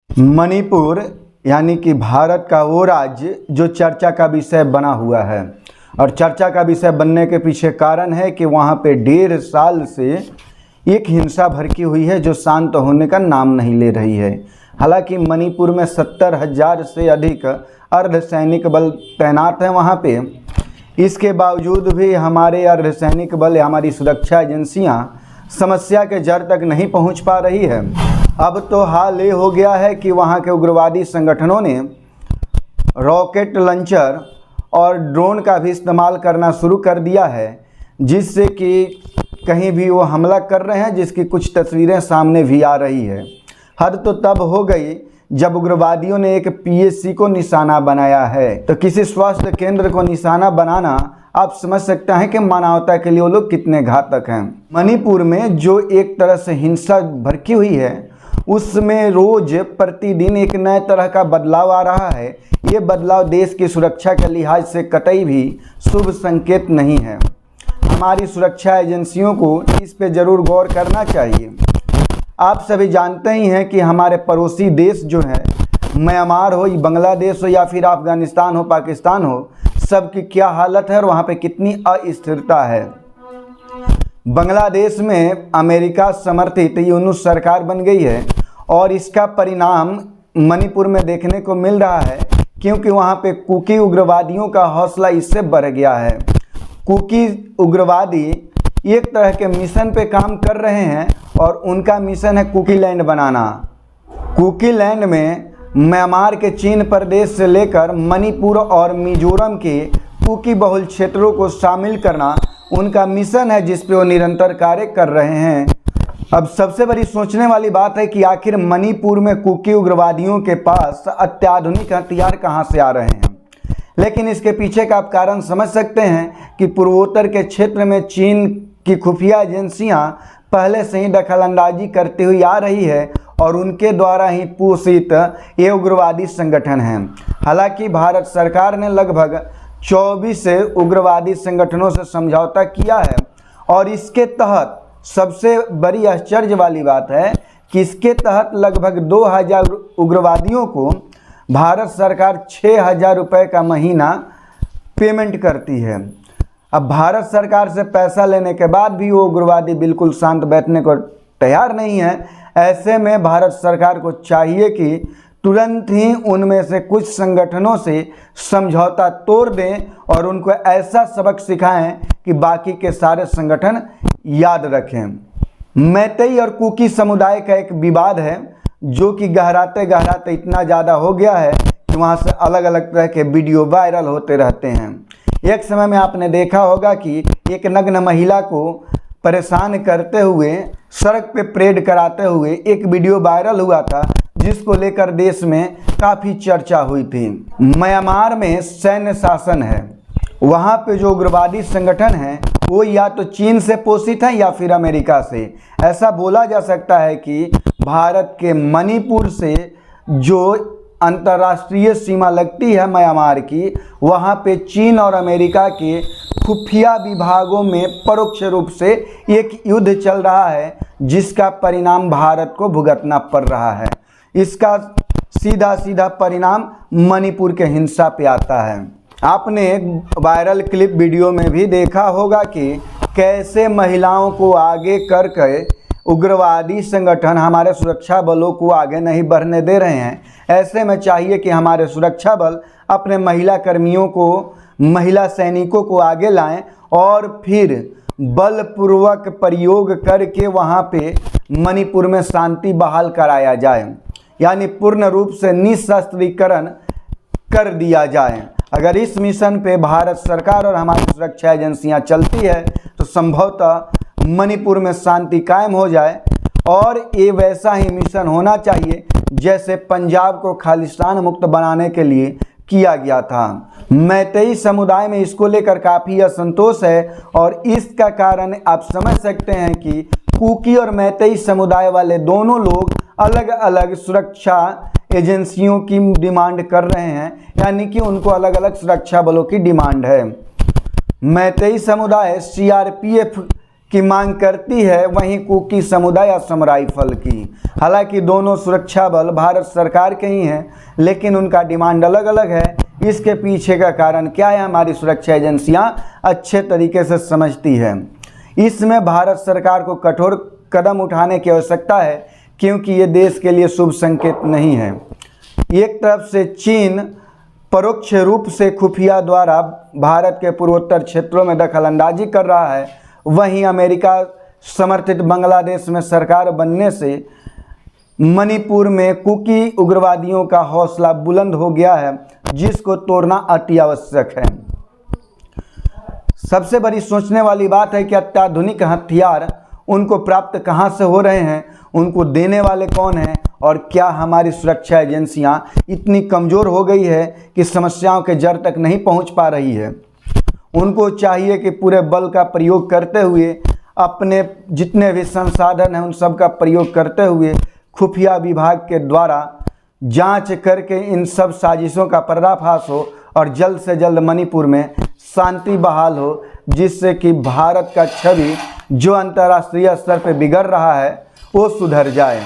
मणिपुर यानी कि भारत का वो राज्य जो चर्चा का विषय बना हुआ है, और चर्चा का विषय बनने के पीछे कारण है कि वहाँ पे 1.5 साल से एक हिंसा भड़की हुई है जो शांत होने का नाम नहीं ले रही है। हालांकि मणिपुर में 70,000 से अधिक अर्धसैनिक बल तैनात हैं वहाँ पे। इसके बावजूद भी हमारे अर्धसैनिक बल या हमारी सुरक्षा एजेंसियाँ समस्या के जड़ तक नहीं पहुँच पा रही है। अब तो हाल ये हो गया है कि वहाँ के उग्रवादी संगठनों ने रॉकेट लॉन्चर और ड्रोन का भी इस्तेमाल करना शुरू कर दिया है, जिससे कि कहीं भी वो हमला कर रहे हैं, जिसकी कुछ तस्वीरें सामने भी आ रही है। हद तो तब हो गई जब उग्रवादियों ने एक पीएचसी को निशाना बनाया है। तो किसी स्वास्थ्य केंद्र को निशाना बनाना आप समझ सकते हैं कि मानवता के लिए वो लोग कितने घातक हैं। मणिपुर में जो एक तरह से हिंसा भड़की हुई है, उसमें रोज प्रतिदिन एक नए तरह का बदलाव आ रहा है। ये बदलाव देश की सुरक्षा के लिहाज से कतई भी शुभ संकेत नहीं है। हमारी सुरक्षा एजेंसियों को इस पे ज़रूर गौर करना चाहिए। आप सभी जानते ही हैं कि हमारे पड़ोसी देश जो है, म्यांमार हो, बांग्लादेश हो या फिर अफगानिस्तान हो, पाकिस्तान हो, सबकी क्या हालत है और वहाँ पे कितनी अस्थिरता है। बांग्लादेश में अमेरिका समर्थित यूनुस सरकार बन गई है और इसका परिणाम मणिपुर में देखने को मिल रहा है, क्योंकि वहाँ पे कुकी उग्रवादियों का हौसला इससे बढ़ गया है। कुकी उग्रवादी एक तरह के मिशन पे काम कर रहे हैं और उनका मिशन है कुकी लैंड बनाना। कुकी लैंड में म्यांमार के चीन प्रदेश से लेकर मणिपुर और मिजोरम के कुकी बहुल क्षेत्रों को शामिल करना उनका मिशन है, जिस पे वो निरंतर कार्य कर रहे हैं। अब सबसे बड़ी सोचने वाली बात है कि आखिर मणिपुर में कुकी उग्रवादियों के पास अत्याधुनिक हथियार कहां से आ रहे हैं। लेकिन इसके पीछे का आप कारण समझ सकते हैं कि पूर्वोत्तर के क्षेत्र में चीन की खुफिया एजेंसियां पहले से ही दखलंदाजी करती हुई आ रही है और उनके द्वारा ही पोषित ये उग्रवादी संगठन हैं। हालांकि भारत सरकार ने लगभग 24 उग्रवादी संगठनों से समझौता किया है और इसके तहत सबसे बड़ी आश्चर्य वाली बात है कि इसके तहत लगभग 2000 उग्रवादियों को भारत सरकार 6,000 रुपये का महीना पेमेंट करती है। अब भारत सरकार से पैसा लेने के बाद भी वो उग्रवादी बिल्कुल शांत बैठने को तैयार नहीं है। ऐसे में भारत सरकार को चाहिए कि तुरंत ही उनमें से कुछ संगठनों से समझौता तोड़ दें और उनको ऐसा सबक सिखाएं कि बाकी के सारे संगठन याद रखें। मैतेई और कुकी समुदाय का एक विवाद है जो कि गहराते गहराते इतना ज़्यादा हो गया है कि वहाँ से अलग अलग तरह के वीडियो वायरल होते रहते हैं। एक समय में आपने देखा होगा कि एक नग्न महिला को परेशान करते हुए सड़क पे परेड कराते हुए एक वीडियो वायरल हुआ था, जिसको लेकर देश में काफ़ी चर्चा हुई थी। म्यांमार में सैन्य शासन है। वहाँ पे जो उग्रवादी संगठन हैं वो या तो चीन से पोषित हैं या फिर अमेरिका से। ऐसा बोला जा सकता है कि भारत के मणिपुर से जो अंतर्राष्ट्रीय सीमा लगती है म्यांमार की, वहाँ पे चीन और अमेरिका के खुफिया विभागों में परोक्ष रूप से एक युद्ध चल रहा है, जिसका परिणाम भारत को भुगतना पड़ रहा है। इसका सीधा सीधा परिणाम मणिपुर के हिंसा पे आता है। आपने वायरल क्लिप वीडियो में भी देखा होगा कि कैसे महिलाओं को आगे करके उग्रवादी संगठन हमारे सुरक्षा बलों को आगे नहीं बढ़ने दे रहे हैं। ऐसे में चाहिए कि हमारे सुरक्षा बल अपने महिला कर्मियों को, महिला सैनिकों को आगे लाएं और फिर बलपूर्वक प्रयोग करके वहाँ पे मणिपुर में शांति बहाल कराया जाए, यानी पूर्ण रूप से निशस्त्रीकरण कर दिया जाए। अगर इस मिशन पे भारत सरकार और हमारी सुरक्षा एजेंसियां चलती है तो संभवतः मणिपुर में शांति कायम हो जाए। और ये वैसा ही मिशन होना चाहिए जैसे पंजाब को खालिस्तान मुक्त बनाने के लिए किया गया था। मैतेई समुदाय में इसको लेकर काफ़ी असंतोष है और इसका कारण आप समझ सकते हैं कि कुकी और मैतेई समुदाय वाले दोनों लोग अलग अलग सुरक्षा एजेंसियों की डिमांड कर रहे हैं, यानी कि उनको अलग अलग सुरक्षा बलों की डिमांड है। मैतेई समुदाय सीआरपीएफ की मांग करती है, वहीं कुकी समुदाय असम राइफल की। हालांकि दोनों सुरक्षा बल भारत सरकार के ही हैं, लेकिन उनका डिमांड अलग अलग है। इसके पीछे का कारण क्या है, हमारी सुरक्षा एजेंसियां अच्छे तरीके से समझती है। इसमें भारत सरकार को कठोर कदम उठाने की आवश्यकता है, क्योंकि ये देश के लिए शुभ संकेत नहीं है। एक तरफ से चीन परोक्ष रूप से खुफिया द्वारा भारत के पूर्वोत्तर क्षेत्रों में दखलंदाजी कर रहा है, वहीं अमेरिका समर्थित बांग्लादेश में सरकार बनने से मणिपुर में कुकी उग्रवादियों का हौसला बुलंद हो गया है, जिसको तोड़ना अति आवश्यक है। सबसे बड़ी सोचने वाली बात है कि अत्याधुनिक हथियार उनको प्राप्त कहां से हो रहे हैं, उनको देने वाले कौन हैं, और क्या हमारी सुरक्षा एजेंसियां इतनी कमज़ोर हो गई है कि समस्याओं के जड़ तक नहीं पहुंच पा रही है। उनको चाहिए कि पूरे बल का प्रयोग करते हुए, अपने जितने भी संसाधन हैं उन सब का प्रयोग करते हुए खुफिया विभाग के द्वारा जांच करके इन सब साजिशों का पर्दाफाश हो और जल्द से जल्द मणिपुर में शांति बहाल हो, जिससे कि भारत का छवि जो अंतर्राष्ट्रीय स्तर पर बिगड़ रहा है वो सुधर जाए।